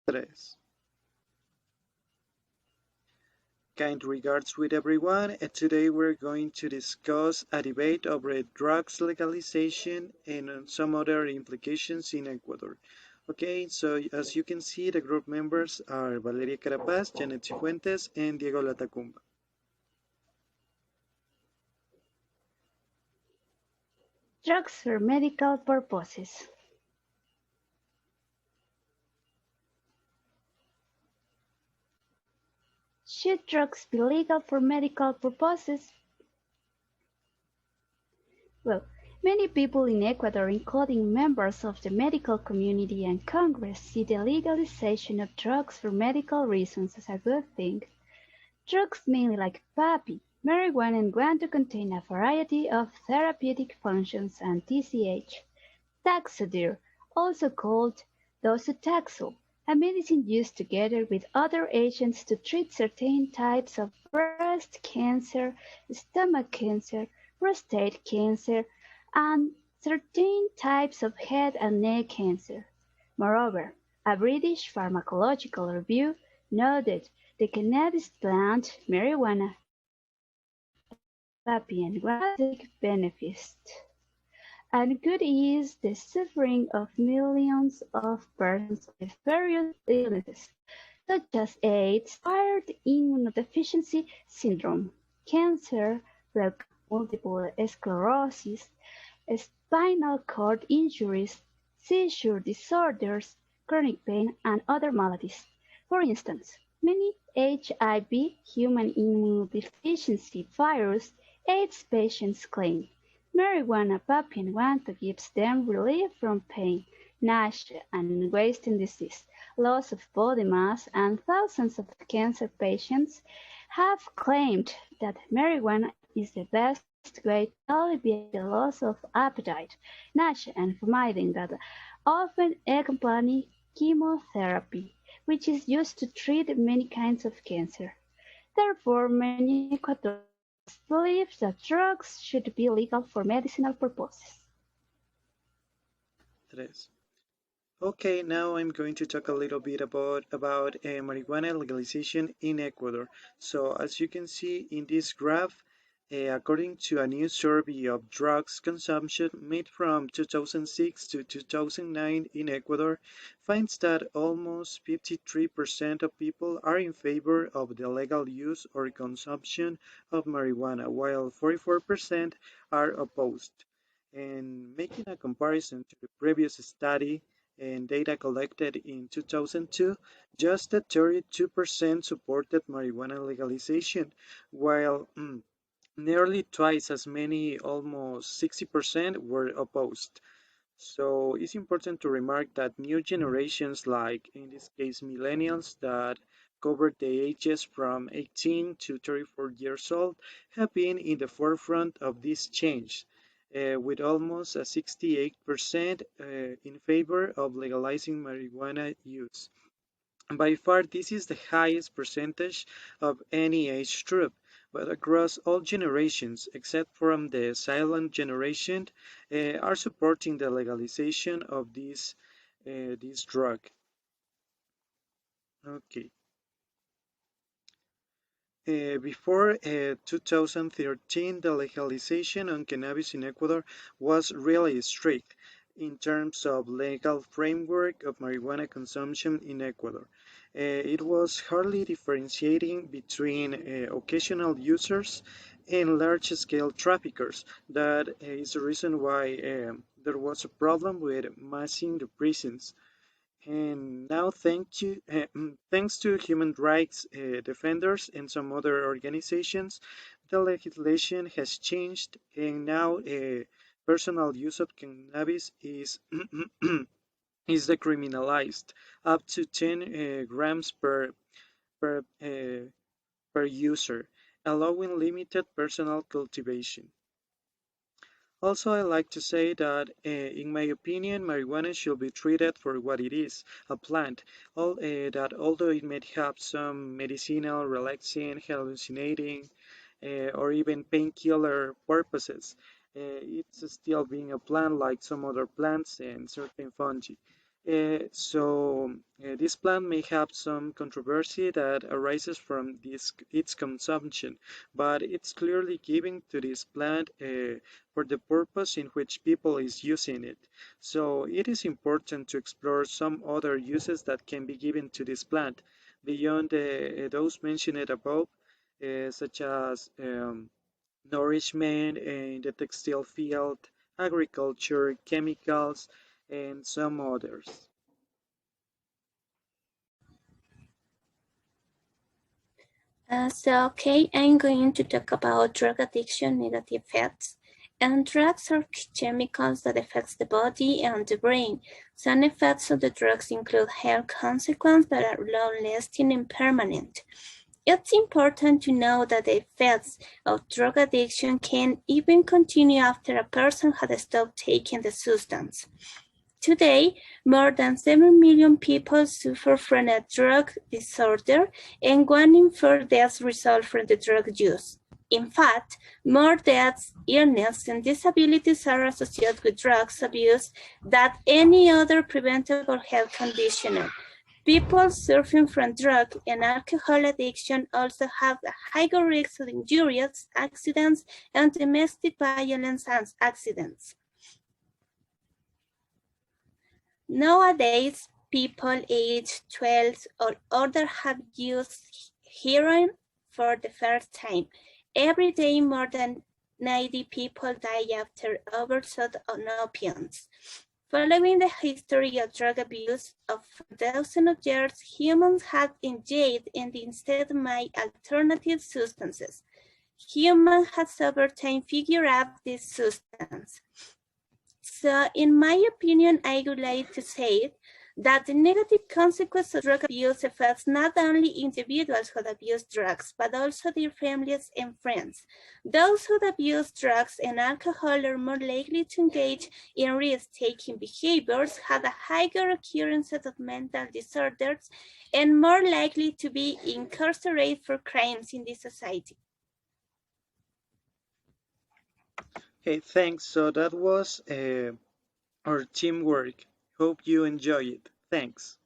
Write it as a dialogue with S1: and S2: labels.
S1: Tres. Kind regards with everyone. Today we're going to discuss a debate over drugs legalization and some other implications in Ecuador. Okay, so as you can see, the group members are Valeria Carapaz, Janet Cifuentes, and Diego Latacumba.
S2: Drugs for medical purposes. Should drugs be legal for medical purposes? Well, many people in Ecuador, including members of the medical community and Congress, see the legalization of drugs for medical reasons as a good thing. Drugs mainly like papi, marijuana and guanto contain a variety of therapeutic functions and TCH. Taxotere, also called docetaxel, a medicine used together with other agents to treat certain types of breast cancer, stomach cancer, prostate cancer, and certain types of head and neck cancer. Moreover, a British pharmacological review noted the cannabis plant, marijuana, papi, and guanactic benefits and could ease the suffering of millions of persons with various illnesses, such as AIDS-acquired immunodeficiency syndrome, cancer, multiple sclerosis, spinal cord injuries, seizure disorders, chronic pain, and other maladies. For instance, many HIV human immunodeficiency virus AIDS patients claim marijuana papi and guanto gives them relief from pain, nausea, and wasting disease, loss of body mass, and thousands of cancer patients have claimed that marijuana is the best way to alleviate the loss of appetite, nausea, and vomiting that often accompany chemotherapy, which is used to treat many kinds of cancer. Therefore, many Ecuadorians believe that drugs should be legal for medicinal purposes.
S1: Tres. Okay, now I'm going to talk a little bit about marijuana legalization in Ecuador. So as you can see in this graph, according to a new survey of drugs consumption made from 2006 to 2009 in Ecuador, finds that almost 53% of people are in favor of the legal use or consumption of marijuana, while 44% are opposed. And making a comparison to the previous study, and data collected in 2002, just 32% supported marijuana legalization, while nearly twice as many, almost 60%, were opposed. So it's important to remark that new generations, like in this case millennials, that cover the ages from 18 to 34 years old, have been in the forefront of this change, with almost a 68% in favor of legalizing marijuana use. By far, this is the highest percentage of any age group, but across all generations, except from the silent generation, are supporting the legalization of this drug. Okay. Before 2013, the legalization on cannabis in Ecuador was really strict in terms of legal framework of marijuana consumption in Ecuador. It was hardly differentiating between occasional users and large-scale traffickers. That is the reason why there was a problem with massing the prisons. And now, thanks to human rights defenders and some other organizations, the legislation has changed, and now personal use of cannabis is is decriminalized up to 10 grams per per user, allowing limited personal cultivation. Also, I like to say that, in my opinion, marijuana should be treated for what it is, a plant. That although it may have some medicinal, relaxing, hallucinating, or even painkiller purposes, it's still being a plant like some other plants and certain fungi. This plant may have some controversy that arises from its consumption, but it's clearly given to this plant for the purpose in which people is using it. So it is important to explore some other uses that can be given to this plant beyond those mentioned above, such as nourishment in the textile field, agriculture, chemicals, and some others.
S3: Okay, I'm going to talk about drug addiction negative effects. And drugs are chemicals that affect the body and the brain. Some effects of the drugs include health consequences that are long-lasting and permanent. It's important to know that the effects of drug addiction can even continue after a person has stopped taking the substance. Today, more than 7 million people suffer from a drug disorder, and 1 in 4 deaths result from the drug use. In fact, more deaths, illness, and disabilities are associated with drugs abuse than any other preventable health condition. People suffering from drug and alcohol addiction also have a higher risk of injuries, accidents, and domestic violence accidents. Nowadays, people aged 12 or older have used heroin for the first time. Every day, more than 90 people die after overdose on opiates. Following the history of drug abuse of thousands of years, humans have engaged in instead made alternative substances. Humans have over time figured out this substance. So, in my opinion, I would like to say that the negative consequences of drug abuse affects not only individuals who abuse drugs, but also their families and friends. Those who abuse drugs and alcohol are more likely to engage in risk-taking behaviors, have a higher occurrence of mental disorders, and more likely to be incarcerated for crimes in this society.
S1: Okay, thanks. So that was our teamwork. Hope you enjoy it. Thanks.